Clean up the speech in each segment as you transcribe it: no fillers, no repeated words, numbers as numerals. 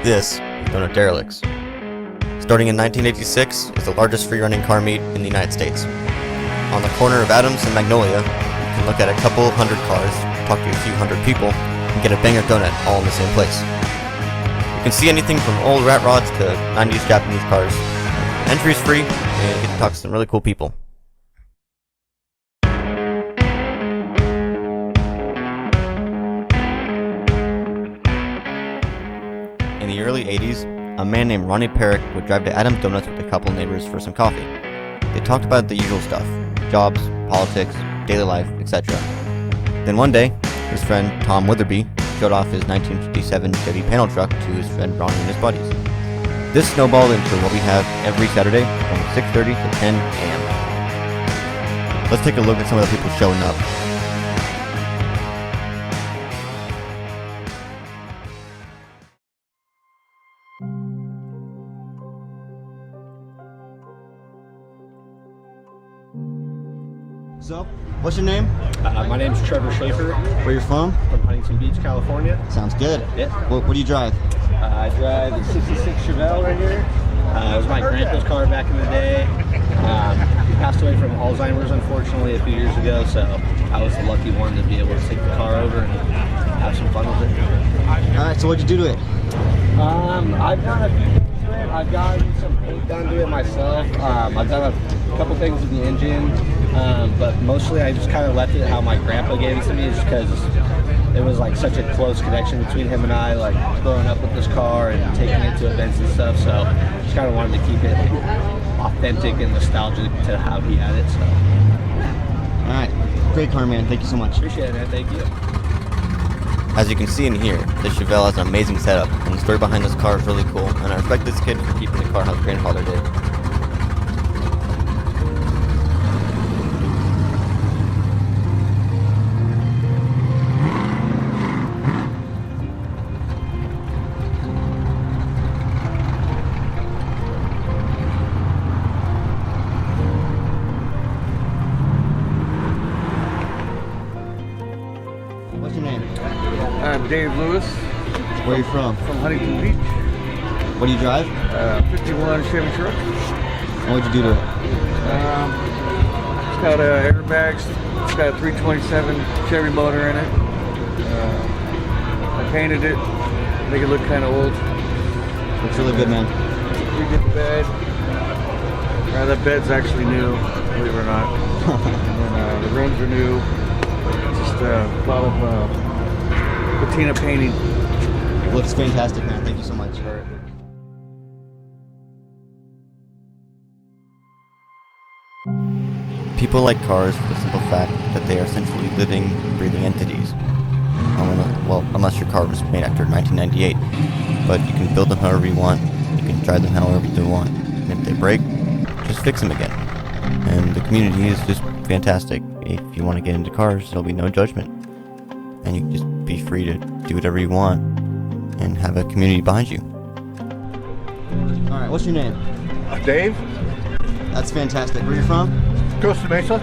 This is Donut Derelicts. Starting in 1986, it's the largest free-running car meet in the United States. On the corner of Adams and Magnolia, you can look at a couple hundred cars, talk to a few hundred people, and get a banger donut all in the same place. You can see anything from old rat rods to 90s Japanese cars. Entry is free, and you get to talk to some really cool people. In the early 80s, a man named Ronnie Perrick would drive to Adam's Donuts with a couple neighbors for some coffee. They talked about the usual stuff: jobs, politics, daily life, etc. Then one day, his friend Tom Witherby showed off his 1957 Chevy panel truck to his friend Ronnie and his buddies. This snowballed into what we have every Saturday from 6:30 to 10 a.m. Let's take a look at some of the people showing up. So, what's your name? My name's Trevor Schaefer. Where you from? From Huntington Beach, California. Sounds good. Yeah. What do you drive? I drive the 66 Chevelle right here. It was my grandpa's car back in the day. He passed away from Alzheimer's, unfortunately, a few years ago, so I was the lucky one to be able to take the car over and have some fun with it. Alright, so what'd you do to it? I've done a few things to it. I've gotten some paint done to it myself. I've done a couple things with the engine, but mostly I just kind of left it how my grandpa gave it to me, just because it was like such a close connection between him and I, like growing up with this car and taking it to events and stuff. So just kind of wanted to keep it authentic and nostalgic to how he had it. So. All right, great car, man. Thank you so much. Appreciate it, man. Thank you. As you can see in here, this Chevelle has an amazing setup, and the story behind this car is really cool. And I respect this kid for keeping the car how his grandfather did. What's your name? I'm Dave Lewis. Where are you from? From Huntington Beach. What do you drive? 51 Chevy truck. And what'd you do to it? It's got airbags. It's got a 327 Chevy motor in it. I painted it, make it look kind of old. Looks really good, man. Redid the bed. That bed's actually new, believe it or not. And then the rims are new. Just a lot of patina painting. Looks fantastic, man. Thank you so much. People like cars for the simple fact that they are essentially living, breathing entities. Well, unless your car was made after 1998. But you can build them however you want. You can drive them however you want. And if they break, just fix them again. And the community is just fantastic. If you want to get into cars, there'll be no judgment. And you can just be free to do whatever you want and have a community behind you. Alright, what's your name? Dave, That's fantastic. Where are you from? Costa Mesa.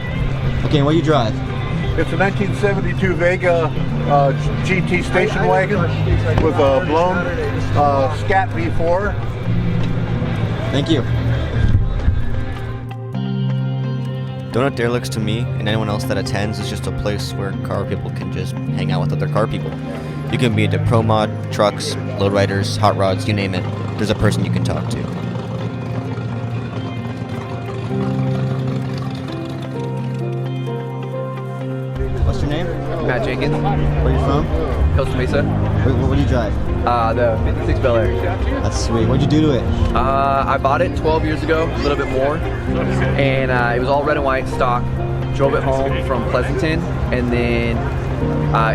Okay, what do you drive? It's a 1972 Vega GT station wagon with a blown Scat V4. Thank you. Donut Derelicts to me and anyone else that attends is just a place where car people can just hang out with other car people. You can be into pro mod, trucks, lowriders, hot rods, you name it. There's a person you can talk to. What's your name? Matt Jenkins, Where are you from? Costa Mesa. What do you drive? The 56 Bel Air. That's sweet. What'd you do to it? I bought it 12 years ago, a little bit more, and it was all red and white stock. Drove it home from Pleasanton, and then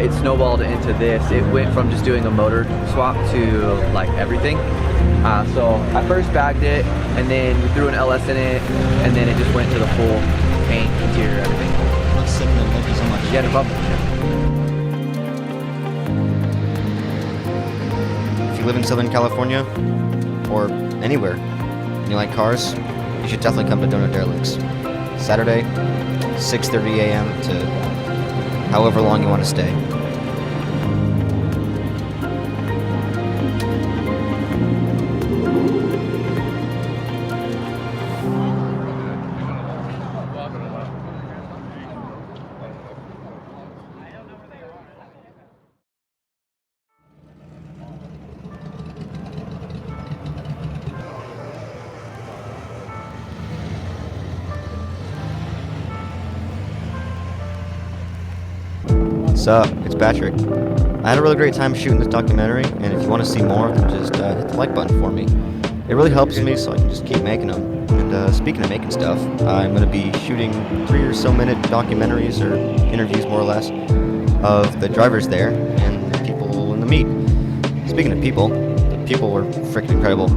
it snowballed into this. It went from just doing a motor swap to like everything. So I first bagged it, and then we threw an LS in it, and then it just went to the full paint, interior, everything. Looks sick, man. Thank you so much. Yeah, no problem. If you live in Southern California, or anywhere, and you like cars, you should definitely come to Donut Derelicts. Saturday, 6:30 a.m. to however long you want to stay. Sup, it's Patrick. I had a really great time shooting this documentary, and if you want to see more, then just hit the like button for me. It really helps me so I can just keep making them. And speaking of making stuff, I'm going to be shooting 3 or so minute documentaries, or interviews more or less, of the drivers there and the people in the meet. Speaking of people, the people were freaking incredible.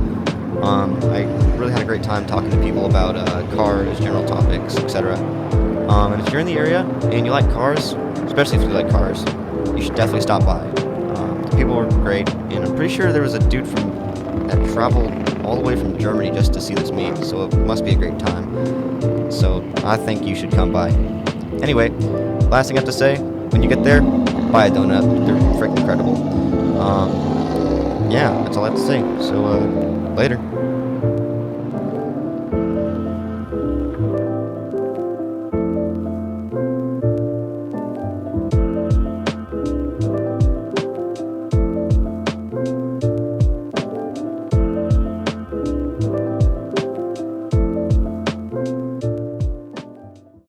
I really had a great time talking to people about cars, general topics, etc. And if you're in the area and you like cars, especially if you like cars, you should definitely stop by. The people were great, and I'm pretty sure there was a dude that traveled all the way from Germany just to see this meet, so it must be a great time. So I think you should come by. Anyway, last thing I have to say, when you get there, buy a donut. They're freaking incredible. Yeah, that's all I have to say. So, later.